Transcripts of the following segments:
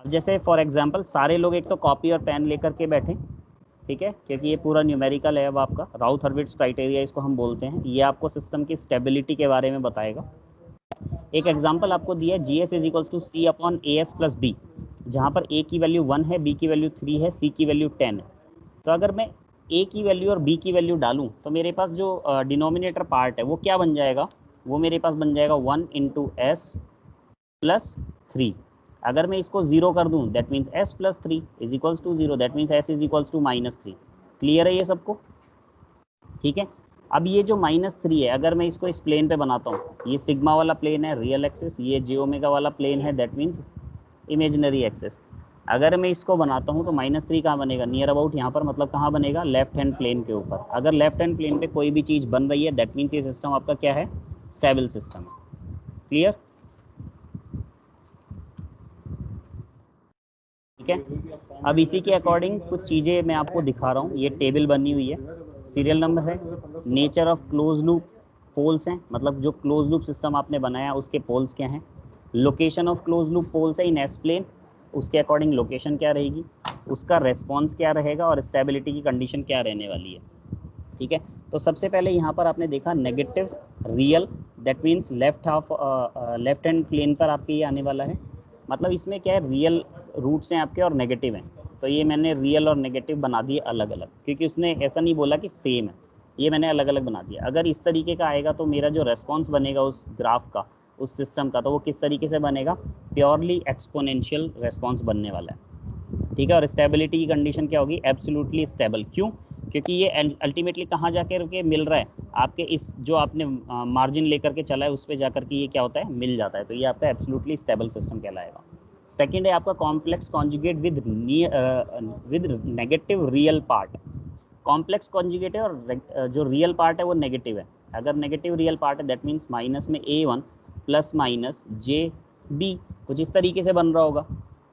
अब जैसे for example सारे लोग एक तो कॉपी और पेन लेकर के बैठे, ठीक है, क्योंकि ये पूरा न्यूमेरिकल है। अब आपका राउथ हर्विट्ज क्राइटेरिया इसको हम बोलते हैं, ये आपको सिस्टम की स्टेबिलिटी के बारे में बताएगा। एक एग्जांपल आपको दिया है, G S is equals to C upon A S plus B, जहाँ पर ए की वैल्यू 1 है, बी की वैल्यू 3 है, सी की वैल्यू 10 है। तो अगर मैं ए की वैल्यू और बी की वैल्यू डालूँ तो मेरे पास जो डिनोमिनेटर पार्ट है वो क्या बन जाएगा, वो मेरे पास बन जाएगा 1 इंटू एस प्लस 3। अगर मैं इसको जीरो कर दूं that means S plus 3 is equals to zero, that means S is equals to -3। Clear है ये सबको? ठीक है। अब ये जो -3 है, अगर मैं इसको इस प्लेन पे बनाता हूँ, ये सिग्मा वाला प्लेन है रियल एक्सिस, ये जे ओमेगा वाला प्लेन है दैट मीन्स इमेजिनरी एक्सिस। अगर मैं इसको बनाता हूँ तो -3 कहाँ बनेगा, नियर अबाउट यहाँ पर, मतलब कहाँ बनेगा, लेफ्ट हैंड प्लेन के ऊपर। अगर लेफ्ट हैंड प्लेन पे कोई भी चीज़ बन रही है दैट मीन्स ये सिस्टम आपका क्या है, स्टेबल सिस्टम है। क्लियर? ठीक है। अब इसी के अकॉर्डिंग कुछ चीज़ें मैं आपको दिखा रहा हूँ, ये टेबल बनी हुई है, सीरियल नंबर है, nature of close loop poles हैं, मतलब जो क्लोज लूप सिस्टम आपने बनाया उसके पोल्स क्या हैं, location of close loop poles है इन एस प्लेन, उसके अकॉर्डिंग लोकेशन क्या रहेगी, उसका रेस्पॉन्स क्या रहेगा और स्टेबिलिटी की कंडीशन क्या रहने वाली है। ठीक है। तो सबसे पहले यहाँ पर आपने देखा negative real, that means left half left hand plane पर आपके ये आने वाला है। मतलब इसमें क्या है, रियल रूट्स हैं आपके और नेगेटिव हैं, तो ये मैंने रियल और नेगेटिव बना दिए अलग अलग, क्योंकि उसने ऐसा नहीं बोला कि सेम है, ये मैंने अलग अलग बना दिया। अगर इस तरीके का आएगा तो मेरा जो रेस्पॉन्स बनेगा उस ग्राफ का, उस सिस्टम का, तो वो किस तरीके से बनेगा, प्योरली एक्सपोनेंशियल रेस्पॉन्स बनने वाला है। ठीक है। और स्टेबिलिटी की कंडीशन क्या होगी, एब्सोल्युटली स्टेबल। क्यों? क्योंकि ये अल्टीमेटली कहाँ जाकर के मिल रहा है, आपके इस जो आपने मार्जिन लेकर के चला है उस पर जाकर के ये क्या होता है, मिल जाता है, तो ये आपका एब्सोल्युटली स्टेबल सिस्टम कहलाएगा। सेकंड है आपका complex conjugate with negative real part. Complex conjugate है और जो रियल पार्ट है वो नेगेटिव है। अगर नेगेटिव रियल पार्ट है दैट मीन्स माइनस में A1 प्लस माइनस JB, कुछ इस तरीके से बन रहा होगा,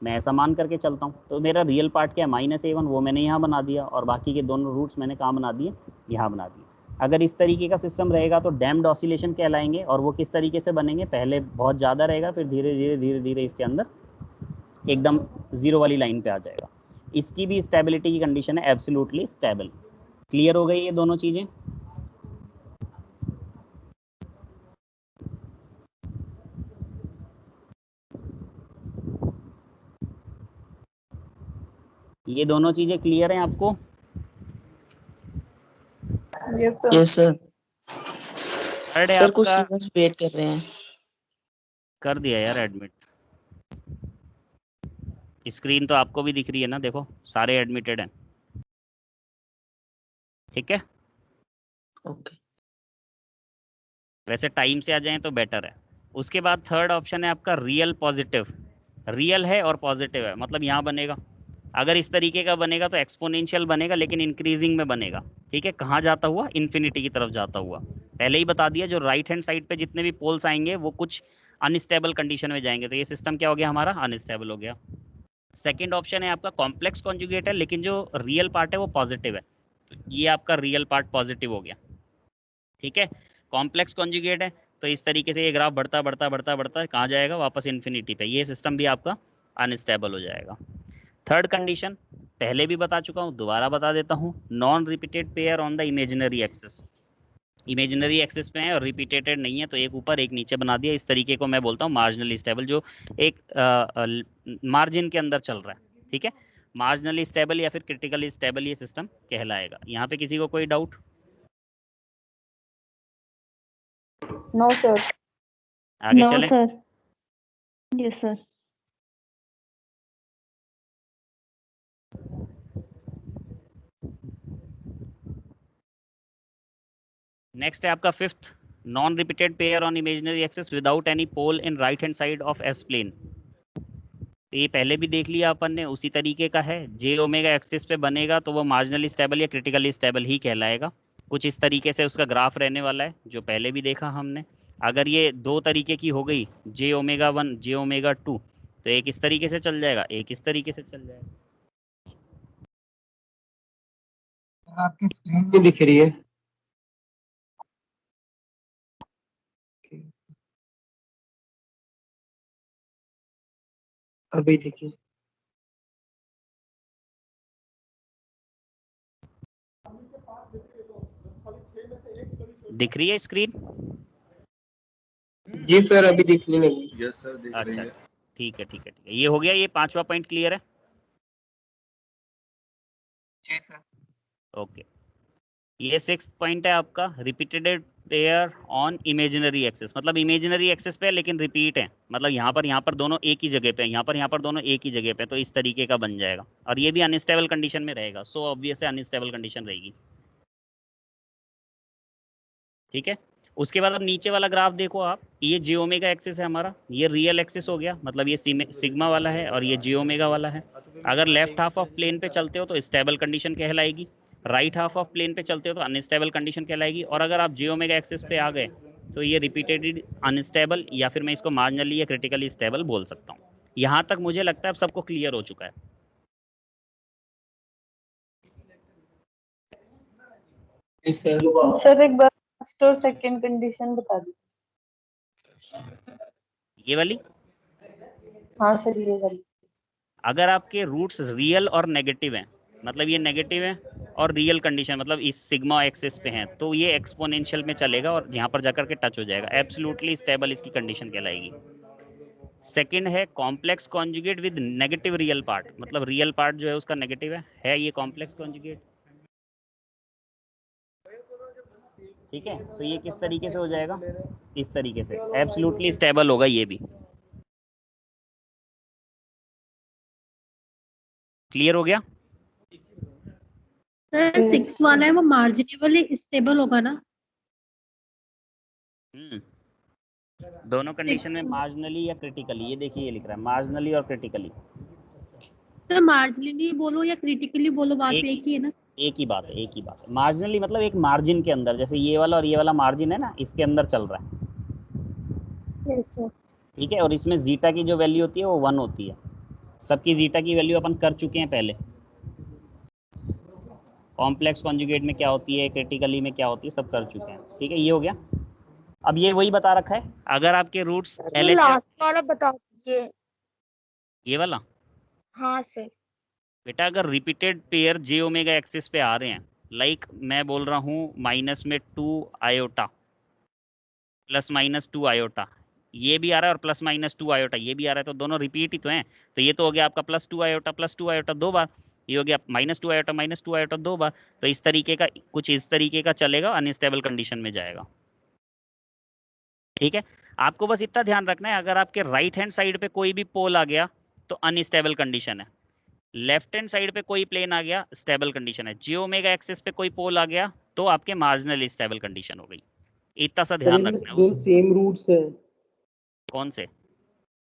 मैं ऐसा मान करके चलता हूँ। तो मेरा रियल पार्ट क्या है, -A1, वो मैंने यहाँ बना दिया, और बाकी के दोनों रूट्स मैंने कहाँ बना दिए, यहाँ बना दिए। अगर इस तरीके का सिस्टम रहेगा तो डैम्ड ऑसिलेशन कहलाएंगे, और वो किस तरीके से बनेंगे, पहले बहुत ज़्यादा रहेगा, फिर धीरे धीरे धीरे धीरे इसके अंदर एकदम जीरो वाली लाइन पे आ जाएगा। इसकी भी स्टेबिलिटी की कंडीशन है एब्सोल्युटली स्टेबल। क्लियर हो गई ये दोनों चीज़ें? ये दोनों चीज़ें क्लियर हैं आपको? Yes sir. थर्ड है सर कुछ आपका, स्टूडेंट्स वेट कर रहे हैं। कर दिया यार एडमिट, स्क्रीन तो आपको भी दिख रही है ना, देखो सारे एडमिटेड हैं। ठीक है। ओके। वैसे टाइम से आ जाएं तो बेटर है। उसके बाद थर्ड ऑप्शन है आपका रियल पॉजिटिव। रियल है और पॉजिटिव है, मतलब यहाँ बनेगा, अगर इस तरीके का बनेगा तो एक्सपोनेंशियल बनेगा, लेकिन इंक्रीजिंग में बनेगा। ठीक है। कहाँ जाता हुआ, इन्फिनिटी की तरफ जाता हुआ। पहले ही बता दिया, जो राइट हैंड साइड पे जितने भी पोल्स आएंगे वो कुछ अनस्टेबल कंडीशन में जाएंगे, तो ये सिस्टम क्या हो गया हमारा, अनस्टेबल हो गया। सेकेंड ऑप्शन है आपका कॉम्प्लेक्स कॉन्जुगेट है, लेकिन जो रियल पार्ट है वो पॉजिटिव है, तो ये आपका रियल पार्ट पॉजिटिव हो गया। ठीक है। कॉम्प्लेक्स कॉन्जुगेट है तो इस तरीके से ये ग्राफ बढ़ता बढ़ता बढ़ता बढ़ता कहाँ जाएगा, वापस इन्फिनिटी पे, ये सिस्टम भी आपका अनस्टेबल हो जाएगा। थर्ड कंडीशन पहले भी बता चुका हूँ, दोबारा बता देता हूँ, non repeated pair on the imaginary axis. Imaginary axis पे है और रिपीटेटेड नहीं है, तो एक ऊपर एक नीचे बना दिया, इस तरीके को मैं बोलता हूँ मार्जिनली स्टेबल, जो एक मार्जिन के अंदर चल रहा है। ठीक है। मार्जिनली स्टेबल या फिर क्रिटिकली स्टेबल ये सिस्टम कहलाएगा। यहाँ पे किसी को कोई डाउट? No sir. आगे नो चलें। सर। Yes sir. नेक्स्ट है आपका fifth, non repeated pair on imaginary axis without any pole in right hand side of S plane. ये पहले भी देख लिया अपन ने, उसी तरीके का है, जे ओमेगा एक्सिस पे बनेगा तो वो मार्जिनली स्टेबल या क्रिटिकली स्टेबल ही कहलाएगा। कुछ इस तरीके से उसका ग्राफ रहने वाला है, जो पहले भी देखा हमने। अगर ये दो तरीके की हो गई, J-ओमेगा 1 J-ओमेगा 2, तो एक इस तरीके से चल जाएगा, एक इस तरीके से चल जाएगा। आपकी स्क्रीन नहीं दिख रही है। अभी देखिए। दिख रही है स्क्रीन? जी सर अभी दिखने लगी। यस सर दिख रही अच्छा है। ठीक है ठीक है ठीक है, ये हो गया, ये 5वां पॉइंट क्लियर है? जी सर। ओके, ये 6th पॉइंट है आपका, repeated pair on imaginary axes, मतलब इमेजिनरी एक्सेस पे है लेकिन रिपीट है, मतलब यहाँ पर दोनों एक ही जगह पे है, यहाँ पर दोनों एक ही जगह पे, तो इस तरीके का बन जाएगा, और ये भी अनस्टेबल कंडीशन में रहेगा, सो ऑब्वियस है अनस्टेबल कंडीशन रहेगी। ठीक है, उसके बाद अब नीचे वाला ग्राफ देखो आप, ये जे ओमेगा एक्सिस है हमारा, ये रियल एक्सिस हो गया, मतलब ये सिग्मा वाला है और ये जे ओमेगा वाला है। अगर लेफ्ट हाफ ऑफ प्लेन पे चलते हो तो स्टेबल कंडीशन कहलाएगी, राइट हाफ ऑफ प्लेन पे चलते हो तो अनस्टेबल कंडीशन कहलाएगी, और अगर आप जे ओमेगा एक्सिस पे आ गए तो ये रिपीटेडली अनस्टेबल, या फिर मैं इसको मार्जिनली या क्रिटिकली स्टेबल बोल सकता हूँ। यहाँ तक मुझे लगता है अब सबको क्लियर हो चुका है। सर एक बार फर्स्ट और सेकंड कंडीशन बता दीजिए। ये वाली, हाँ सर ये वाली। अगर आपके रूट्स रियल और नेगेटिव हैं, मतलब ये नेगेटिव है और रियल कंडीशन मतलब इस सिग्मा एक्सिस पे हैं, तो ये एक्सपोनेंशियल में चलेगा और यहाँ पर जाकर के टच हो जाएगा, एब्सोल्युटली स्टेबल इसकी कंडीशन कहलाएगी। सेकंड है complex conjugate with negative real part, मतलब रियल पार्ट जो है उसका नेगेटिव है ये कॉम्प्लेक्स कॉन्जुगेट। ठीक है, तो ये किस तरीके से हो जाएगा, इस तरीके से, एब्सोल्युटली स्टेबल होगा ये भी। क्लियर हो गया? सर 6 वाला है वो मार्जिनली स्टेबल होगा ना? दोनों कंडीशन में मार्जिनली या क्रिटिकली, ये देखिए ये लिख रहा है मार्जिनली और क्रिटिकली। सर मार्जिनली बोलो या क्रिटिकली बोलो, बात तो एक ही है ना? एक ही बात है, एक ही बात है। मार्जिनली मतलब एक मार्जिन के अंदर, जैसे ये वाला और ये वाला मार्जिन है ना, इसके अंदर चल रहा है। Yes sir. ठीक है, और इसमें जीटा की जो वैल्यू होती है वो 1 होती है, सबकी जीटा की वैल्यू अपन कर चुके हैं पहले। कॉम्प्लेक्स कॉन्जुगेट में क्या होती है, क्रिटिकली में क्या होती है, सब कर चुके हैं। ठीक है, ये हो गया। अब ये वही बता रखा है, अगर आपके रूट्स LHS, लास्ट वाला बता दीजिए। ये वाला? हाँ सर। बेटा अगर रिपीटेड पेयर जे ओमेगा एक्सिस पे आ रहे हैं, लाइक मैं बोल रहा हूँ माइनस में 2 आयोटा प्लस माइनस 2 आयोटा, ये भी आ रहा है और प्लस माइनस 2 आयोटा ये भी आ रहा है, तो दोनों रिपीट ही तो हैं, तो ये तो हो गया आपका +2 आयोटा 2 बार, ये हो गया -2 आयोटा 2 बार, तो इस तरीके का कुछ इस तरीके का चलेगा, अनस्टेबल कंडीशन में जाएगा। ठीक है, आपको बस इतना ध्यान रखना है, अगर आपके राइट हैंड साइड पे कोई भी पोल आ गया तो अनस्टेबल कंडीशन है, लेफ्ट हैंड साइड पे कोई प्लेन आ गया स्टेबल कंडीशन है, जे ओमेगा एक्सिस पे कोई पोल आ गया तो आपके मार्जिनल स्टेबल कंडीशन हो गई। इतना सा ध्यान रखना है। दोनों सेम रूट्स हैं। कौन से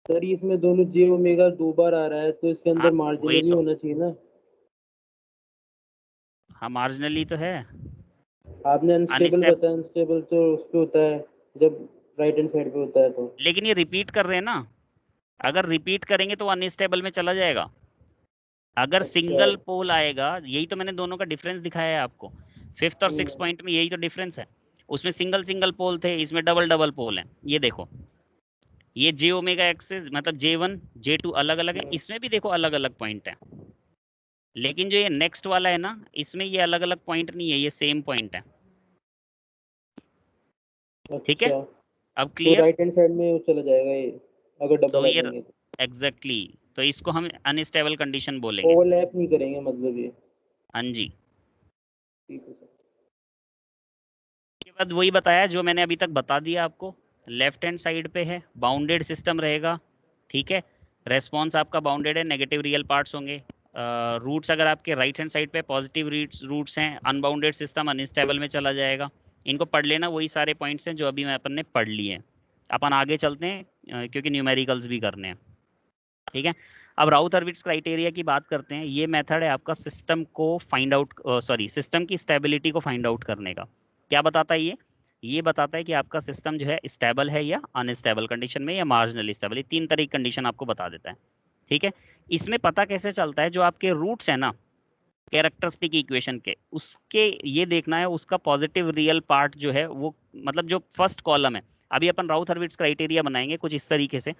सर इसमें दोनों जे ओमेगा 2 बार आ रहा है तो इसके अंदर मार्जिनली तो होना चाहिए ना। हाँ मार्जिनली तो है। आपने अनस्टेबल बताया, अनस्टेबल तो उस पे होता है जब राइट हैंड साइड पे होता है तो। लेकिन ये रिपीट कर रहे हैं ना, अगर रिपीट करेंगे तो अनस्टेबल में चला जाएगा। अगर सिंगल पोल आएगा, यही तो मैंने दोनों का डिफरेंस दिखाया है आपको, 5th और 6th पॉइंट में यही तो डिफरेंस है। उसमें सिंगल पोल थे, इसमें डबल पोल है। ये देखो, ये जे ओमेगा एक्सिस मतलब J1 J2 अलग अलग है, इसमें भी देखो अलग अलग पॉइंट है, लेकिन जो ये नेक्स्ट वाला है ना, इसमें ये अलग अलग पॉइंट नहीं है, ये सेम पॉइंट है। ठीक है, अब क्लियर? तो राइट हैंड साइड में वो चला जाएगा ये अगर डबल तो आ ये जाएंगे। एग्जैक्टली, तो इसको हम अनस्टेबल कंडीशन बोलेंगे। ओवरलैप नहीं करेंगे मतलब ये। हाँ जी। ठीक है सर। उसके बाद वही बताया जो मैंने अभी तक बता दिया आपको, लेफ्ट हैंड साइड पे है बाउंडेड सिस्टम रहेगा। ठीक है, रेस्पॉन्स आपका बाउंडेड है, नेगेटिव रियल पार्ट्स होंगे। रूट्स अगर आपके राइट हैंड साइड पे पॉजिटिव रूट्स हैं, अनबाउंडेड सिस्टम अनस्टेबल में चला जाएगा। इनको पढ़ लेना, वही सारे पॉइंट्स हैं जो अभी मैं अपन ने पढ़ लिए हैं। अपन आगे चलते हैं क्योंकि न्यूमेरिकल्स भी करने हैं। ठीक है, अब राउथ हर्विट्ज क्राइटेरिया की बात करते हैं। ये मेथड है आपका सिस्टम को फाइंड आउट सिस्टम की स्टेबिलिटी को फाइंड आउट करने का। क्या बताता है ये बताता है कि आपका सिस्टम जो है स्टेबल है या अनस्टेबल कंडीशन में या मार्जिनली स्टेबल, ये 3 तरह की कंडीशन आपको बता देता है। ठीक है, इसमें पता कैसे चलता है, जो आपके रूट्स है ना कैरेक्टरिस्टिक इक्वेशन के, उसके ये देखना है उसका पॉजिटिव रियल पार्ट जो है वो, मतलब जो फर्स्ट कॉलम है। अभी अपन राउथ हर्विट्ज क्राइटेरिया बनाएंगे कुछ इस तरीके से,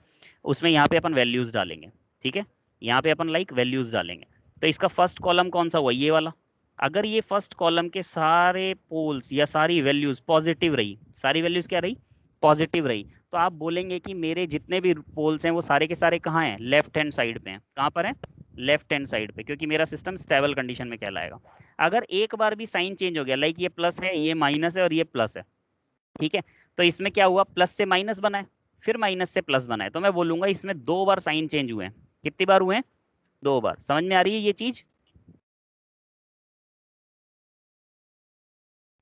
उसमें यहाँ पे अपन वैल्यूज डालेंगे। ठीक है, यहाँ पे अपन लाइक वैल्यूज डालेंगे, तो इसका फर्स्ट कॉलम कौन सा हुआ, ये वाला अगर ये फर्स्ट कॉलम के सारे पोल्स या सारी वैल्यूज पॉजिटिव रही, सारी वैल्यूज क्या रही, पॉजिटिव रही, तो आप बोलेंगे कि मेरे जितने भी पोल्स हैं वो सारे के सारे कहाँ हैं, लेफ्ट हैंड साइड पे हैं। कहाँ पर है, लेफ्ट हैंड साइड पे, क्योंकि मेरा सिस्टम स्टेबल कंडीशन में कहलाएगा। अगर एक बार भी साइन चेंज हो गया, लाइक ये प्लस है, ये माइनस है और ये प्लस है, ठीक है, तो इसमें क्या हुआ, प्लस से माइनस बना है, फिर माइनस से प्लस बना है, तो मैं बोलूंगा इसमें 2 बार साइन चेंज हुए हैं। कितनी बार हुए हैं, 2 बार। समझ में आ रही है ये चीज,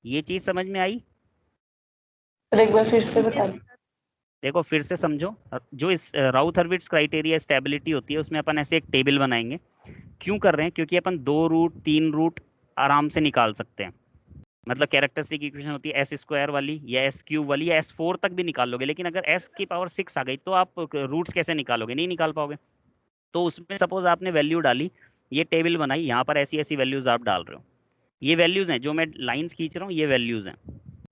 ये चीज समझ में आई? एक बार फिर से बता दीजिए। देखो फिर से समझो, जो इस राउथ हर्विट्ज क्राइटेरिया स्टेबिलिटी होती है उसमें अपन ऐसे एक टेबल बनाएंगे। क्यों कर रहे हैं, क्योंकि अपन 2 रूट 3 रूट आराम से निकाल सकते हैं। मतलब कैरेक्टरिस्टिक इक्वेशन होती है एस स्क्वायर वाली या एस क्यूब वाली या S4 तक भी निकाल लोगे, लेकिन अगर एस की पावर 6 आ गई तो आप रूट्स कैसे निकालोगे, नहीं निकाल पाओगे। तो उसमें सपोज आपने वैल्यू डाली, ये टेबल बनाई, यहाँ पर ऐसी ऐसी वैल्यूज आप डाल रहे हो, ये वैल्यूज हैं जो मैं लाइंस खींच रहा हूँ, ये वैल्यूज हैं,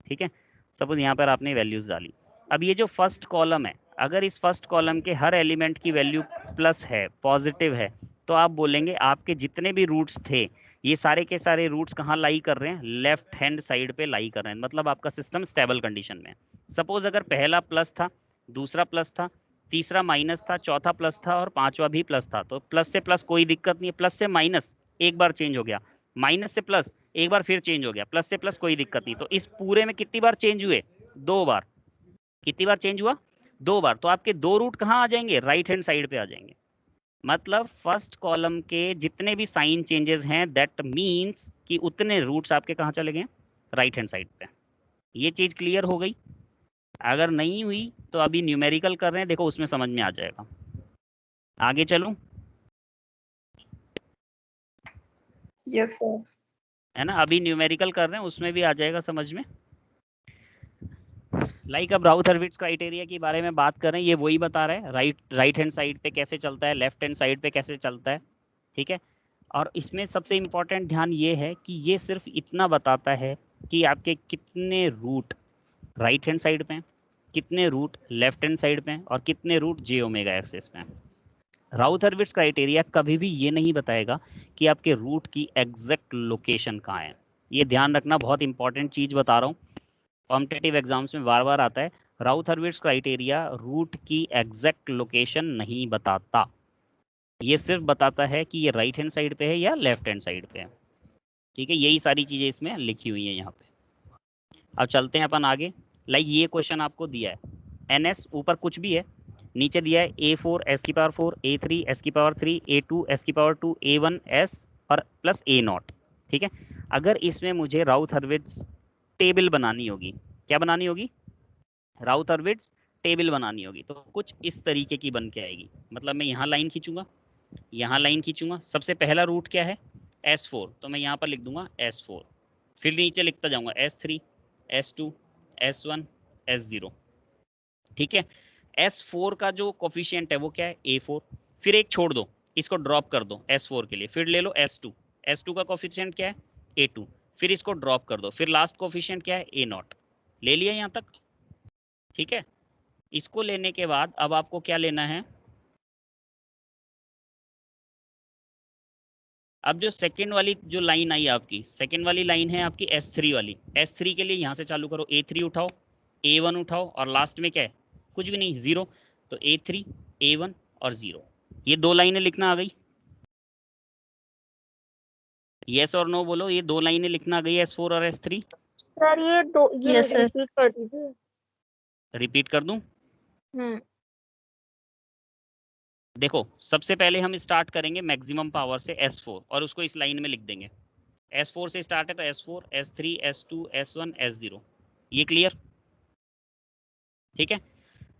ठीक है। सपोज यहाँ पर आपने वैल्यूज डाली। अब ये जो फर्स्ट कॉलम है, अगर इस फर्स्ट कॉलम के हर एलिमेंट की वैल्यू प्लस है, पॉजिटिव है, तो आप बोलेंगे आपके जितने भी रूट्स थे ये सारे के सारे रूट्स कहाँ लाई कर रहे हैं, लेफ्ट हैंड साइड पे लाई कर रहे हैं, मतलब आपका सिस्टम स्टेबल कंडीशन में है। सपोज अगर पहला प्लस था, दूसरा प्लस था, तीसरा माइनस था, चौथा प्लस था और पांचवा भी प्लस था, तो प्लस से प्लस कोई दिक्कत नहीं है, प्लस से माइनस एक बार चेंज हो गया, माइनस से प्लस एक बार फिर चेंज हो गया, प्लस से प्लस कोई दिक्कत नहीं। तो इस पूरे में कितनी बार चेंज हुए, 2 बार। कितनी बार चेंज हुआ, 2 बार। तो आपके 2 रूट कहाँ आ जाएंगे, राइट हैंड साइड पे आ जाएंगे। मतलब फर्स्ट कॉलम के जितने भी साइन चेंजेस हैं, दैट मींस कि उतने रूट्स आपके कहाँ चले गए, राइट हैंड साइड पे। ये चीज क्लियर हो गई? अगर नहीं हुई तो अभी न्यूमेरिकल कर रहे हैं, देखो उसमें समझ में आ जाएगा। आगे चलूं? Yes sir. है ना, अभी न्यूमेरिकल कर रहे हैं, उसमें भी आ जाएगा समझ में। लाइक अब राउथ हर्विट्ज क्राइटेरिया के बारे में बात करें, ये वही बता रहा है राइट हैंड साइड पे कैसे चलता है, लेफ्ट हैंड साइड पे कैसे चलता है, ठीक है। और इसमें सबसे इम्पोर्टेंट ध्यान ये है कि ये सिर्फ इतना बताता है कि आपके कितने रूट राइट हैंड साइड पे हैं, कितने रूट लेफ्ट हैंड साइड पे हैं और कितने रूट जे ओमेगा एक्सिस पे हैं। राउथ हर्विट्ज क्राइटेरिया कभी भी ये नहीं बताएगा कि आपके रूट की एग्जैक्ट लोकेशन कहाँ है। ये ध्यान रखना, बहुत इंपॉर्टेंट चीज बता रहा हूँ, कॉम्पिटिटिव एग्जाम्स में बार बार आता है। राउथ हर्विट्ज क्राइटेरिया रूट की एग्जैक्ट लोकेशन नहीं बताता, ये सिर्फ बताता है कि ये राइट हैंड साइड पे है या लेफ्ट हैंड साइड पे है, ठीक है। यही सारी चीजें इसमें लिखी हुई है यहाँ पे। अब चलते हैं अपन आगे। लाइक ये क्वेश्चन आपको दिया है, NS ऊपर कुछ भी है, नीचे दिया है A4 S की पावर 4, A3 S की पावर 3, A2 S की पावर 2, A1 S और प्लस A0, ठीक है। अगर इसमें मुझे राउथ हर्विट्ज टेबल बनानी होगी, क्या बनानी होगी, राउथ हर्विट्ज टेबल बनानी होगी, तो कुछ इस तरीके की बन के आएगी। मतलब मैं यहाँ लाइन खींचूंगा, यहाँ लाइन खींचूंगा, सबसे पहला रूट क्या है, S4, तो मैं यहाँ पर लिख दूंगा S4, फिर नीचे लिखता जाऊंगा S3 S2 S1 S0, ठीक है। S4 का जो कोफिशिएंट है वो क्या है, A4, फिर एक छोड़ दो, इसको ड्रॉप कर दो S4 के लिए, फिर ले लो S2, S2 का कोफिशिएंट क्या है, A2, फिर इसको ड्रॉप कर दो, फिर लास्ट कोफिशिएंट क्या है, A0। ले लिया यहाँ तक, ठीक है। इसको लेने के बाद अब आपको क्या लेना है, अब जो सेकंड वाली जो लाइन आई आपकी, सेकंड वाली लाइन है आपकी S3 वाली, S3 के लिए यहाँ से चालू करो, A3 उठाओ, A1 उठाओ और लास्ट में क्या है, कुछ भी नहीं, 0, तो A3 A1 और 0, ये 2 लाइनें लिखना आ गई। यस और नो बोलो, ये 2 लाइनें लिखना आ गई, S4 और S3। सर ये Yes, sir. रिपीट कर दीजिए। रिपीट कर दूं? देखो सबसे पहले हम स्टार्ट करेंगे मैक्सिमम पावर से S4 और उसको इस लाइन में लिख देंगे। S4 से स्टार्ट है तो S4 S3 S2 S1 S0, ये क्लियर, ठीक है।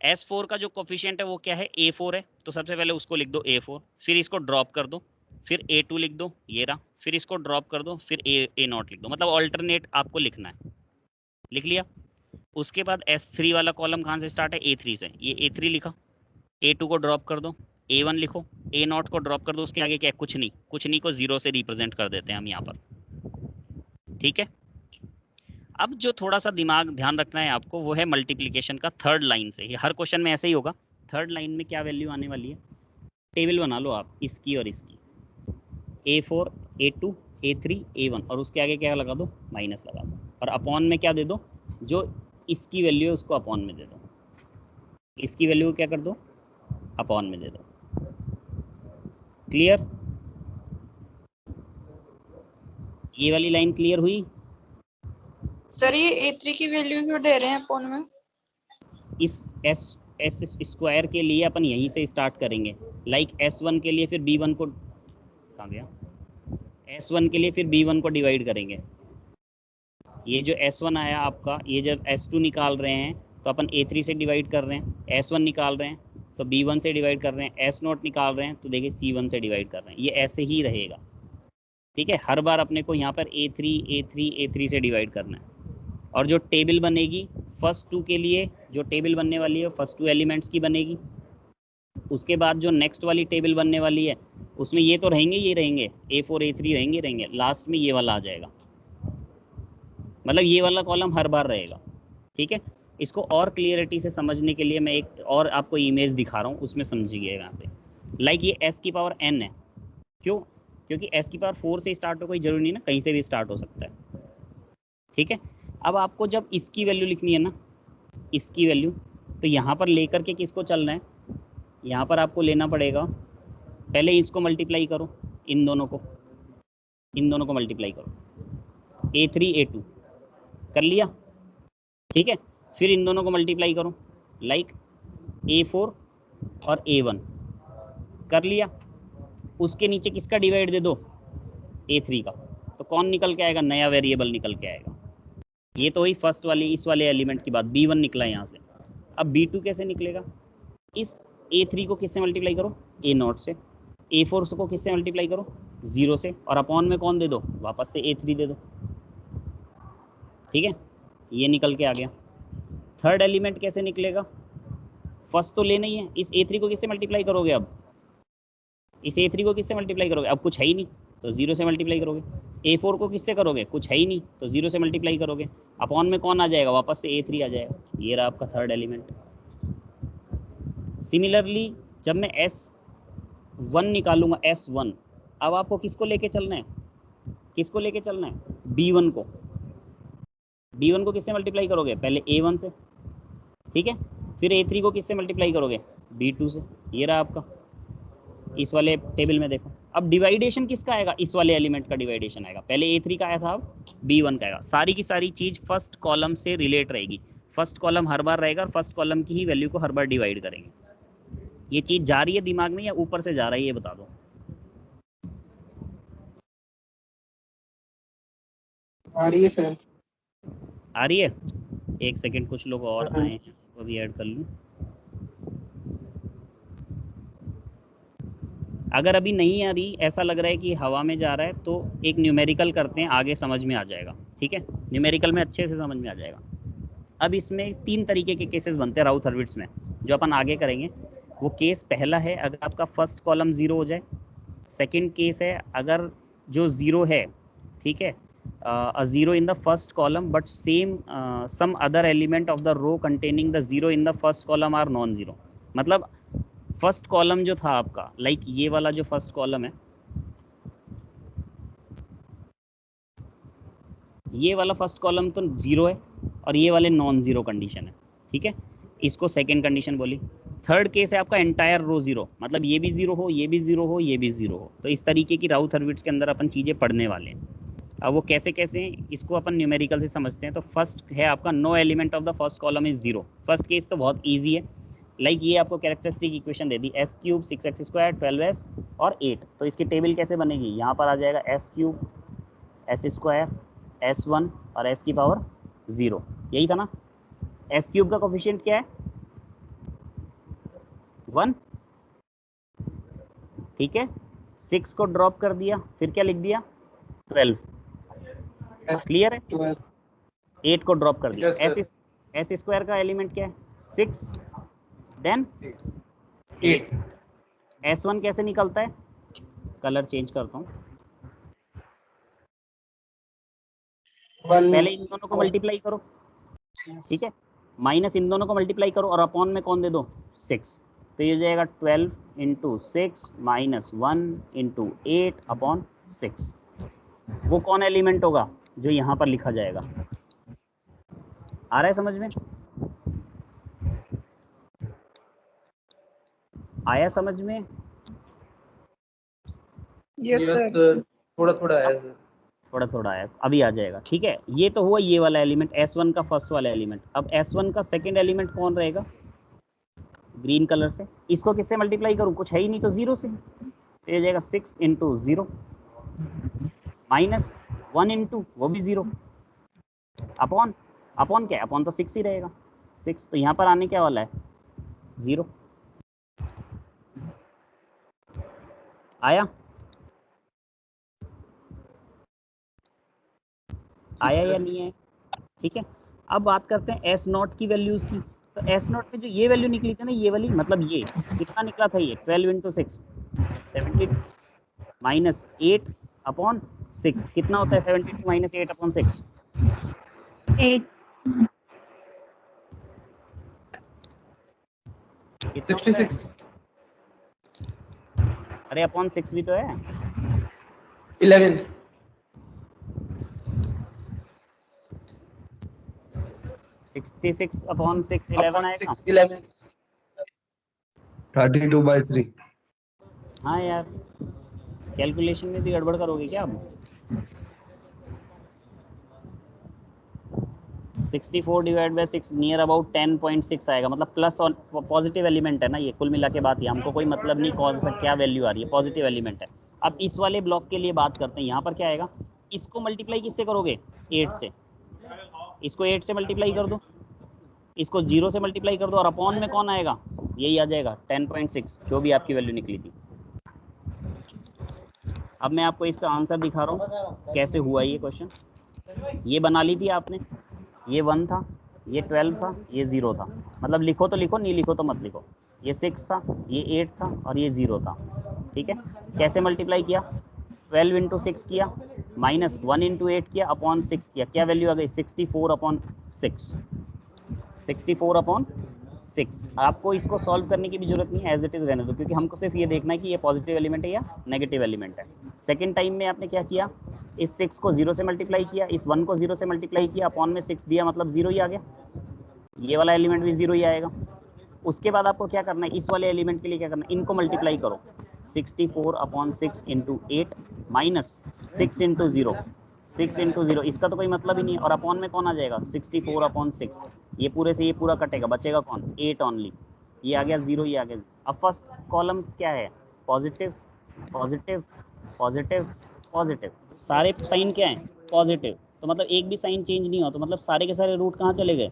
S4 का जो कोफिशिएंट है वो क्या है, A4 है, तो सबसे पहले उसको लिख दो A4, फिर इसको ड्रॉप कर दो, फिर A2 लिख दो, ये रहा, फिर इसको ड्रॉप कर दो, फिर A0 लिख दो, मतलब ऑल्टरनेट आपको लिखना है, लिख लिया। उसके बाद S3 वाला कॉलम कहाँ से स्टार्ट है, A3 से, ये A3 लिखा, A2 को ड्रॉप कर दो, A1 लिखो, A0 को ड्रॉप कर दो, उसके आगे क्या है, कुछ नहीं, कुछ नहीं को 0 से रिप्रेजेंट कर देते हैं हम यहाँ पर, ठीक है। अब जो थोड़ा सा दिमाग ध्यान रखना है आपको वो है मल्टीप्लिकेशन का थर्ड लाइन से, ये हर क्वेश्चन में ऐसे ही होगा। थर्ड लाइन में क्या वैल्यू आने वाली है, टेबल बना लो आप इसकी और इसकी, A4 A2 A3 A1 और उसके आगे क्या लगा दो, माइनस लगा दो, और अपॉन में क्या दे दो, जो इसकी वैल्यू है उसको अपॉन में दे दो, इसकी वैल्यू क्या कर दो, अपॉन में दे दो। क्लियर? ये वाली लाइन क्लियर हुई? सर ये A3 की वैल्यू क्यों दे रहे हैं अपॉन में? इस एस स्क्वायर के लिए अपन यहीं से स्टार्ट करेंगे, लाइक S1 के लिए फिर B1 को, कहाँ गया, S1 के लिए फिर B1 को डिवाइड करेंगे। ये जो S1 आया आपका, ये जब S2 निकाल रहे हैं तो अपन A3 से डिवाइड कर रहे हैं, S1 निकाल रहे हैं तो B1 से डिवाइड कर रहे हैं, S0 निकाल रहे हैं तो देखिए C1 से डिवाइड कर रहे हैं। ये ऐसे ही रहेगा, ठीक है। हर बार अपने को यहाँ पर A3 से डिवाइड करना है। और जो टेबल बनेगी फर्स्ट 2 के लिए, जो टेबल बनने वाली है फर्स्ट 2 एलिमेंट्स की बनेगी। उसके बाद जो नेक्स्ट वाली टेबल बनने वाली है उसमें ये तो रहेंगे, ये रहेंगे A4 A3 रहेंगे, लास्ट में ये वाला आ जाएगा, मतलब ये वाला कॉलम हर बार रहेगा, ठीक है। इसको और क्लियरिटी से समझने के लिए मैं एक और आपको इमेज दिखा रहा हूँ, उसमें समझिए यहाँ पे। लाइक ये S की पावर n है, क्यों? क्योंकि S की पावर 4 से स्टार्ट हो, कोई जरूरी नहीं ना, कहीं से भी स्टार्ट हो सकता है, ठीक है। अब आपको जब इसकी वैल्यू लिखनी है ना, इसकी वैल्यू, तो यहाँ पर लेकर के किसको चलना है, यहाँ पर आपको लेना पड़ेगा, पहले इसको मल्टीप्लाई करो, इन दोनों को मल्टीप्लाई करो, A3 A2 कर लिया, ठीक है। फिर इन दोनों को मल्टीप्लाई करो, लाइक A4 और A1 कर लिया। उसके नीचे किसका डिवाइड दे दो, A3 का, तो कौन निकल के आएगा, नया वेरिएबल निकल के आएगा। ये तो हुई फर्स्ट वाली, इस वाले एलिमेंट की बात, B1 निकला यहाँ से। अब B2 कैसे निकलेगा, इस A3 को किससे मल्टीप्लाई करो, A0 से, A4 को किससे मल्टीप्लाई करो, 0 से, और अपॉन में कौन दे दो, वापस से A3 दे दो, ठीक है। ये निकल के आ गया। थर्ड एलिमेंट कैसे निकलेगा, फर्स्ट तो लेना ही है, इस A3 को किससे मल्टीप्लाई करोगे, अब इस A3 को किससे मल्टीप्लाई करोगे, अब कुछ है ही नहीं तो 0 से मल्टीप्लाई करोगे। A4 को किससे करोगे, कुछ है ही नहीं तो 0 से मल्टीप्लाई करोगे, अपॉन में कौन आ जाएगा, वापस से A3 आ जाएगा। ये रहा आपका थर्ड एलिमेंट। सिमिलरली जब मैं S1 निकालूंगा, S1, अब आपको किसको लेके चलना है, किसको लेके चलना है, B1 को। B1 को किससे मल्टीप्लाई करोगे, पहले A1 से, ठीक है। फिर A3 को किससे मल्टीप्लाई करोगे, B2 से। ये रहा आपका, इस वाले टेबल में देखो। अब डिवाइडेशन किसका आएगा, इस वाले एलिमेंट का डिवाइडेशन आएगा, पहले A3 का आया था, अब B1 का आएगा। सारी की सारी चीज़ फर्स्ट कॉलम से रिलेट रहेगी, फर्स्ट कॉलम हर बार रहेगा और फर्स्ट कॉलम की ही वैल्यू को हर बार डिवाइड करेंगे। ये चीज़ जा रही है दिमाग में या ऊपर से जा रही है, ये बता दो। आ रही है सर, आ रही है? एक सेकंड, कुछ लोग और आए हैं, वो भी ऐड कर लूँ। अगर अभी नहीं आ रही, ऐसा लग रहा है कि हवा में जा रहा है, तो एक न्यूमेरिकल करते हैं, आगे समझ में आ जाएगा, ठीक है। न्यूमेरिकल में अच्छे से समझ में आ जाएगा। अब इसमें 3 तरीके के केसेस बनते हैं राउथ हर्विट्ज में, जो अपन आगे करेंगे। वो केस पहला है अगर आपका फर्स्ट कॉलम 0 हो जाए। सेकंड केस है अगर जो 0 है, ठीक है, a 0 in the first column but same some other element of the row containing the 0 in the first column are non zero। मतलब फर्स्ट कॉलम जो था आपका, लाइक ये वाला जो फर्स्ट कॉलम है, ये वाला फर्स्ट कॉलम तो 0 है और ये वाले नॉन ज़ीरो कंडीशन है, ठीक है। इसको सेकंड कंडीशन बोली। थर्ड केस है आपका एंटायर रो 0, मतलब ये भी 0 हो, ये भी 0 हो, ये भी 0 हो। तो इस तरीके की राउथ हर्विट्ज के अंदर अपन चीज़ें पढ़ने वाले हैं। अब वो कैसे कैसे हैं, इसको अपन न्यूमेरिकल से समझते हैं। तो फर्स्ट है आपका no element of the first column is 0। First case तो बहुत ईजी है, लाइक ये आपको कैरेक्टरिस्टिक इक्वेशन दे दी, S³ 6x² 12s और 8। तो इसकी टेबल कैसे बनेगी, यहाँ पर आ जाएगा S³ S² S1 और S की पावर 0, यही था ना। S³ का कोफिशिएंट क्या है, 1, ठीक है। 6 को ड्रॉप कर दिया, फिर क्या लिख दिया, 12, क्लियर है। 8 को ड्रॉप कर दिया। S² का एलिमेंट क्या है, 6 देन 8। S1 कैसे निकलता है, कलर चेंज करता हूँ, पहले इन दोनों को मल्टीप्लाई करो, ठीक है, माइनस इन दोनों को मल्टीप्लाई करो और अपॉन में कौन दे दो, 6। तो ये हो जाएगा 12 × 6 -1 × 8 अपॉन 6। वो कौन एलिमेंट होगा जो यहाँ पर लिखा जाएगा। आ रहा है समझ में, आया समझ में? Yes sir. थोड़ा थोड़ा आया सर, थोड़ा थोड़ा आया, अभी आ जाएगा। ठीक है, ये तो हुआ ये वाला एलिमेंट S1 का फर्स्ट वाला एलिमेंट। अब S1 का सेकंड एलिमेंट कौन रहेगा, ग्रीन कलर से। इसको किससे मल्टीप्लाई करूं, कुछ है ही नहीं तो 0 से, तो ये जाएगा 6 इंटू 0 माइनस 1 इंटू वो भी 0 अपॉन, अपॉन क्या है, अपॉन तो 6 ही रहेगा 6, तो यहाँ पर आने क्या वाला है 0। आया, आया या नहीं है? ठीक है, अब बात करते हैं S नॉट की वैल्यूज की। तो S नॉट में जो ये वैल्यू निकली थी ना, ये वाली, मतलब ये कितना निकला था, ये 12 इंटू 6 72 माइनस 8 अपॉन 6 कितना होता है 72 माइनस 8 अपॉन 6 8 66। अरे अपॉन 6 भी तो है 11 66 अपॉन 6 11 आएगा। 11 32/3। हाँ यार, कैलकुलेशन में भी गड़बड़ करोगे क्या आप? 64 डिवाइड बाई 6 नियर अबाउट 10.6 आएगा, मतलब प्लस और पॉजिटिव एलिमेंट है ना ये, कुल मिला के बात है, हमको कोई मतलब नहीं कौन सा क्या वैल्यू आ रही है, पॉजिटिव एलिमेंट है। अब इस वाले ब्लॉक के लिए बात करते हैं, यहाँ पर क्या आएगा, इसको मल्टीप्लाई किससे करोगे 8 से, इसको 8 से मल्टीप्लाई कर दो, इसको 0 से मल्टीप्लाई कर दो, और अपॉन में कौन आएगा, यही आ जाएगा 10.6 जो भी आपकी वैल्यू निकली थी। अब मैं आपको इसका आंसर दिखा रहा हूँ कैसे हुआ ये क्वेश्चन। ये बना ली थी आपने, ये 1 था, ये 12 था, ये 0 था, मतलब लिखो तो लिखो, नहीं लिखो तो मत लिखो। ये 6 था, ये 8 था और ये 0 था। ठीक है, कैसे मल्टीप्लाई किया, 12 इंटू 6 किया, माइनस 1 इंटू 8 किया, अपॉन 6 किया, क्या वैल्यू आ गई 64 अपॉन 6, 64 अपॉन 6। आपको इसको सॉल्व करने की भी जरूरत नहीं है, एज इट इज़ रहने दो, क्योंकि हमको सिर्फ ये देखना है कि ये पॉजिटिव एलिमेंट है या नेगेटिव एलिमेंट है। सेकेंड टाइम में आपने क्या किया, इस 6 को 0 से मल्टीप्लाई किया, इस 1 को 0 से मल्टीप्लाई किया, अपॉन में 6 दिया, मतलब 0 ही आ गया, ये वाला एलिमेंट भी 0 ही आएगा। उसके बाद आपको क्या करना है, इस वाले एलिमेंट के लिए क्या करना है, इनको मल्टीप्लाई करो, 64 upon 6 into 8 minus 6 into 0, 6 into 0, इसका तो कोई मतलब ही नहीं है, और अपॉन में कौन आ जाएगा 64 अपॉन 6, ये पूरे से ये पूरा कटेगा, बचेगा कौन 8 ओनली, ये आ गया 0, ये आ गया। अब फर्स्ट कॉलम क्या है, पॉजिटिव पॉजिटिव पॉजिटिव पॉजिटिव, सारे साइन क्या हैं पॉजिटिव, तो मतलब एक भी साइन चेंज नहीं हुआ, तो मतलब सारे के सारे रूट कहाँ चले गए,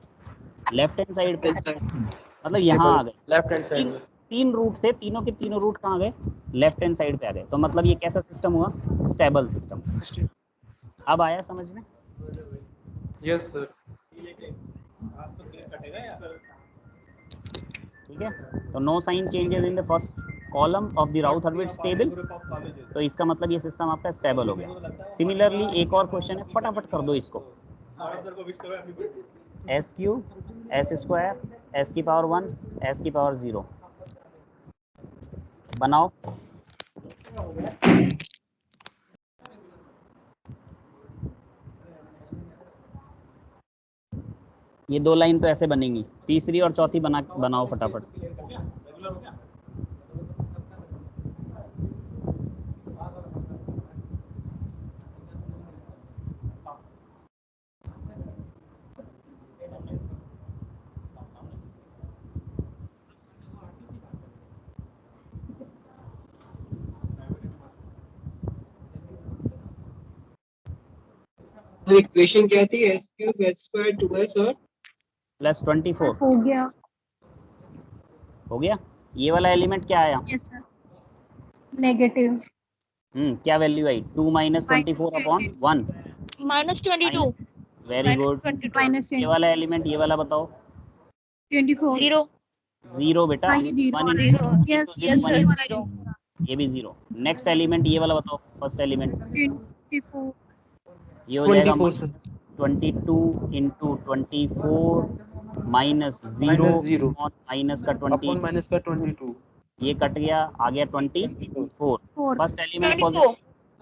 लेफ्ट हैंड साइड पे, मतलब यहाँ आ गए, लेफ्ट हैंड साइड में 3 रूट थे, तीनों के तीनों रूट कहाँ गए, लेफ्ट हैंड साइड पे आ गए, तो मतलब ये कैसा सिस्टम हुआ, स्टेबल सिस्टम। अब आया समझ में? Yes sir. ठीक है, तो no sign changes in the first column of the Routh orbit table, तो इसका मतलब ये सिस्टम आपका स्टेबल हो गया। सिमिलरली एक और क्वेश्चन है, फटाफट कर दो इसको, S cube S square S की पावर 1 एस की पावर 0 बनाओ। ये 2 लाइन तो ऐसे बनेंगी, तीसरी और चौथी बनाओ फटाफट। इक्वेशन क्या थी, S cube S square 2s और प्लस 24 हो गया। हो गया। ये वाला एलिमेंट क्या आया, यस सर, नेगेटिव। क्या वैल्यू आई 2 minus 24 upon 1 -22 very good. Minus ये वाला एलिमेंट, ये वाला बताओ 24। 0 0 बेटा, हाँ, ये 0 1 0 into 0 1 into 0, 0 ये भी 0। नेक्स्ट एलिमेंट ये वाला बताओ, फर्स्ट एलिमेंट 24। ये हो जाएगा 24 22 इंटू 24 माइनस 0 और माइनस का 20 अपॉन माइनस का 22, ये कट गया, आ गया 24। First element 24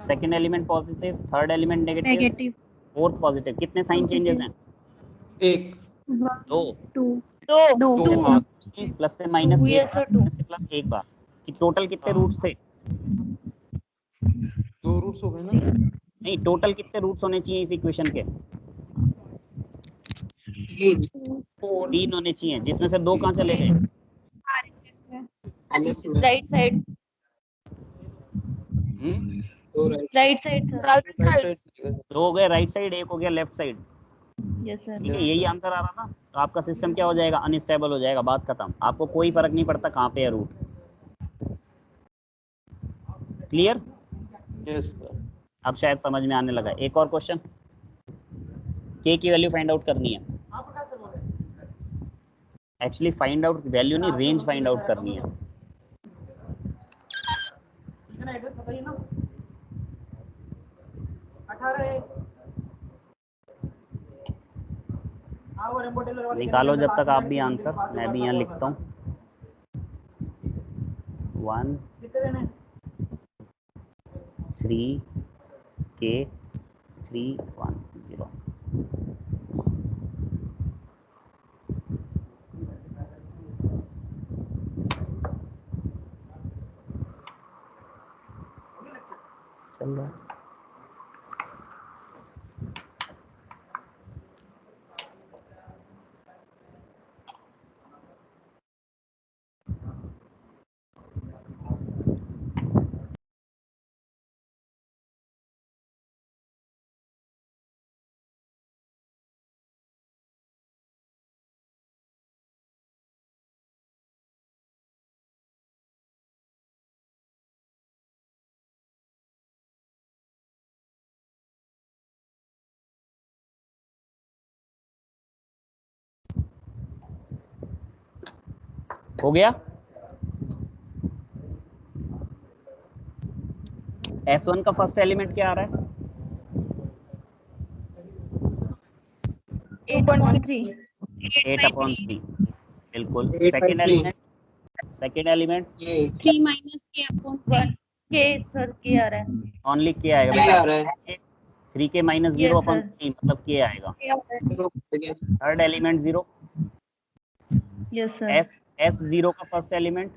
second element positive, third element negative, negative, fourth positive. कितने साइन चेंजेस हैं? एक, दो। दो प्लस से माइनस एक Yes, बार, sir, two. माइनस से प्लस एक बार। कि टोटल कितने रूट्स थे? 2 रूट्स हो गए ना? नहीं, टोटल कितने रूट्स होने चाहिए इस इक्वेशन के? 3 होने चाहिए, जिसमें से 2 कहाँ चले गए? Right side. दो right Right side, sir. Side. 2 हो गए राइट साइड, 1 हो गया लेफ्ट साइड। Yes, sir. ठीक है, यही आंसर आ रहा था। तो आपका सिस्टम क्या हो जाएगा? अनस्टेबल हो जाएगा, बात खत्म। आपको कोई फर्क नहीं पड़ता कहाँ पे है रूट। क्लियर? Yes sir. अब शायद समझ में आने लगा। एक और क्वेश्चन, के की वैल्यू फाइंड आउट करनी है। एक्चुअली फाइंड आउट वैल्यू नहीं, रेंज फाइंड आउट करनी है। निकालो जब तक आप भी आंसर, मैं भी यहाँ लिखता हूँ। 1 3 K 3 1 0। चल रहा है। हो गया? S1 का फर्स्ट एलिमेंट क्या आ रहा है? 8.3. 8/3। बिल्कुल। 8/3। सेकेंड एलिमेंट 3 माइनस के अपॉन 3। K, sir, K आ रहा है. ओनली के आएगा क्या आ बेटा। रहा है? 3 के माइनस Yes, 0/3 मतलब के आएगा। Third element 0। Yes, sir. S0 का फर्स्ट एलिमेंट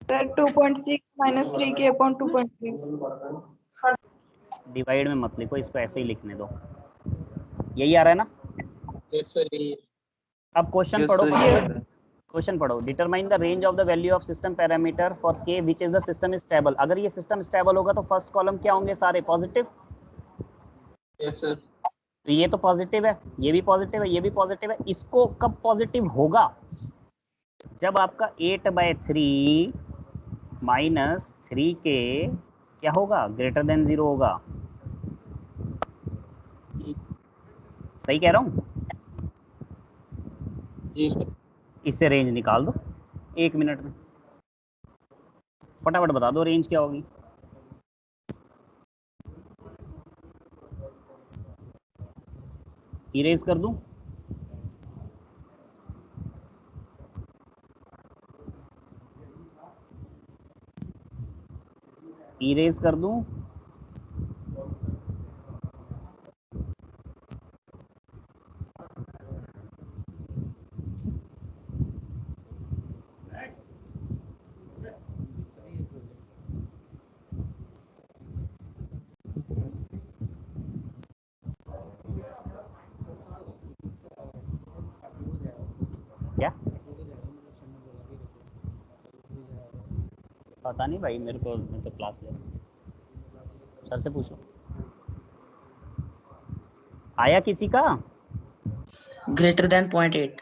सर 2.6 माइनस 3 के अपॉन 2.6। डिवाइड में मत लिखो, इसको ऐसे ही लिखने दो। यही आ रहा है ना? Yes sir. अब क्वेश्चन पढ़ो। क्वेश्चन पढ़ो। Determine the range of the value of system parameter for K which is the system is stable. अगर ये सिस्टम स्टेबल होगा तो फर्स्ट कॉलम क्या होंगे? सारे पॉजिटिव। Yes sir. तो ये तो पॉजिटिव है, ये भी पॉजिटिव है, ये भी पॉजिटिव है। इसको कब पॉजिटिव होगा? जब आपका 8/3 माइनस 3 के क्या होगा? ग्रेटर देन 0 होगा। सही कह रहा हूँ? जी सर। इससे रेंज निकाल दो 1 मिनट में, फटाफट बता दो रेंज क्या होगी। इरेज कर दूं? इरेज कर दूं? क्या पता नहीं भाई, मेरे को, मैं तो क्लास ले, सर से पूछो। आया किसी का? Greater than 0.8।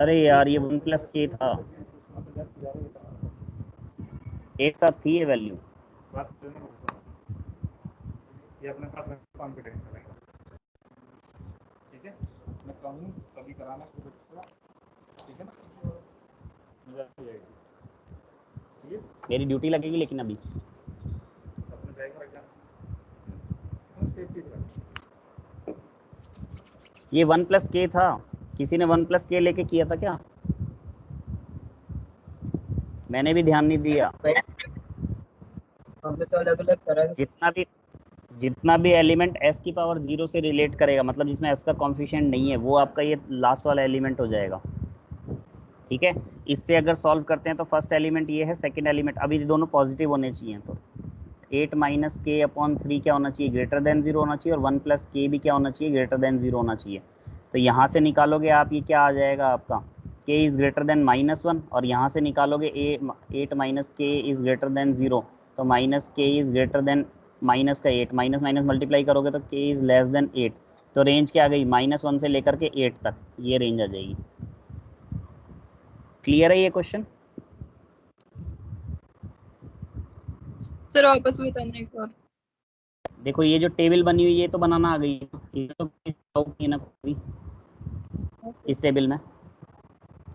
अरे यार ये 1+k था, एक साथ थी ये वैल्यू। ये अपने पास कॉन्फिडेंस है, ठीक है? मैं कहूँ कभी कराना ठीक है ना? मेरी ड्यूटी लगेगी लेकिन अभी अपने बैग में रख जाना। ये 1 प्लस के था, किसी ने 1 प्लस के लेके किया था क्या? मैंने भी ध्यान नहीं दिया। हमने तो अलग अलग करा है। जितना भी एलिमेंट s की पावर 0 से रिलेट करेगा, मतलब जिसमें s का कॉन्फिशिएंट नहीं है, वो आपका ये लास्ट वाला एलिमेंट हो जाएगा। ठीक है, इससे अगर सॉल्व करते हैं तो फर्स्ट एलिमेंट ये है, सेकंड एलिमेंट, अभी दोनों पॉजिटिव होने चाहिए, तो 8 माइनस के अपॉन 3 क्या होना चाहिए, ग्रेटर देन 0 होना चाहिए, और 1 प्लस के भी क्या होना चाहिए, ग्रेटर देन 0 होना चाहिए। तो यहाँ से निकालोगे आप, ये क्या आ जाएगा आपका, k इज़ ग्रेटर देन -1, और यहाँ से निकालोगे 8 माइनस के इज़ ग्रेटर देन 0, तो माइनस के इज़ ग्रेटर देन माइनस का 8, माइनस माइनस मल्टीप्लाई करोगे तो k इज़ लेस देन 8। तो रेंज क्या आ गई, -1 से लेकर के 8 तक, ये रेंज आ जाएगी। क्लियर है ये क्वेश्चन? सर वापस बताना एक बार। देखो ये जो टेबल बनी हुई है ये तो बनाना आ गई, ये तो डाउट नहीं ना कोई इस टेबल में,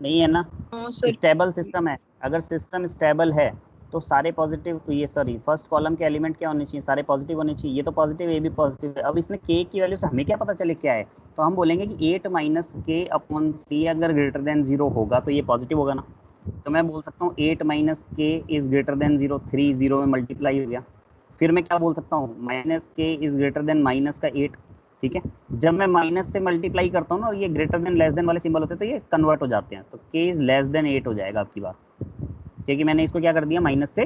नहीं है ना? स्टेबल सिस्टम है, अगर सिस्टम स्टेबल है तो सारे पॉजिटिव, तो ये सॉरी फर्स्ट कॉलम के एलिमेंट क्या होने चाहिए, सारे पॉजिटिव होने चाहिए। ये तो पॉजिटिव, ये भी पॉजिटिव है। अब इसमें k की वैल्यू से हमें क्या पता चले क्या है, तो हम बोलेंगे कि 8 माइनस के अपॉन 3 अगर ग्रेटर देन 0 होगा तो ये पॉजिटिव होगा ना। तो मैं बोल सकता हूँ 8 माइनस के इज़ ग्रेटर देन 0, 3 0 में मल्टीप्लाई हो गया। फिर मैं क्या बोल सकता हूँ, माइनस के इज़ ग्रेटर देन माइनस का 8। ठीक है, जब मैं माइनस से मल्टीप्लाई करता हूँ ना, और ये ग्रेटर देन लेस देन वाले सिंबल होते हैं, तो ये कन्वर्ट हो जाते हैं, तो k इज़ लेस देन 8 हो जाएगा आपकी बात, क्योंकि मैंने इसको क्या कर दिया, माइनस से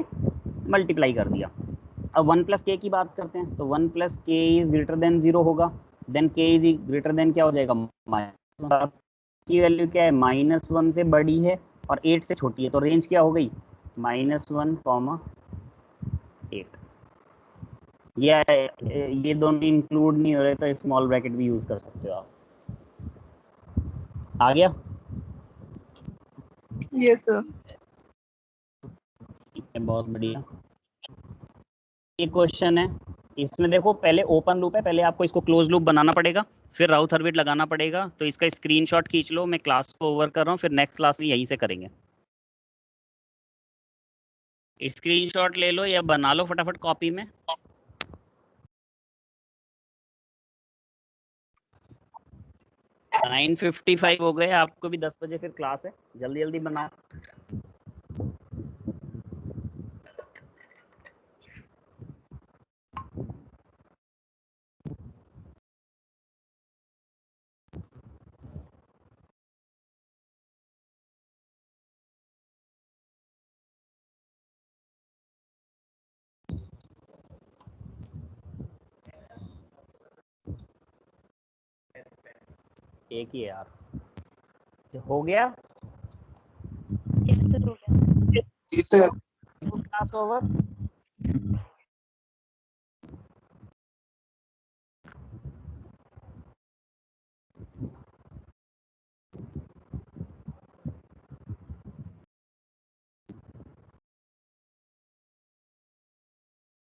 मल्टीप्लाई कर दिया। अब 1 प्लस के की बात करते हैं, तो 1 प्लस के इज़ ग्रेटर देन 0 होगा, then k is greater than क्या हो जाएगा, माइनस की वैल्यू क्या है, -1 से बड़ी है और 8 से छोटी है, तो रेंज क्या हो गई, -1, 8। ये दोनों इंक्लूड नहीं हो रहे तो स्मॉल ब्रैकेट भी यूज कर सकते हो आप। आ गया? Yes sir. ठीक है, बहुत बढ़िया। ये क्वेश्चन है, इसमें देखो पहले ओपन लूप है, पहले आपको इसको क्लोज लूप बनाना पड़ेगा, फिर राउथ हर्विट लगाना पड़ेगा। तो इसका स्क्रीनशॉट खींच लो, मैं क्लास को ओवर कर रहा हूँ, फिर नेक्स्ट क्लास में यहीं से करेंगे। स्क्रीनशॉट ले लो या बना लो फटाफट कॉपी में। 9:55 हो गए, आपको भी 10 बजे फिर क्लास है, जल्दी जल्दी बनाओ। एक ही है यार, हो गया? यस सर, हो गया। जी सर। Class over.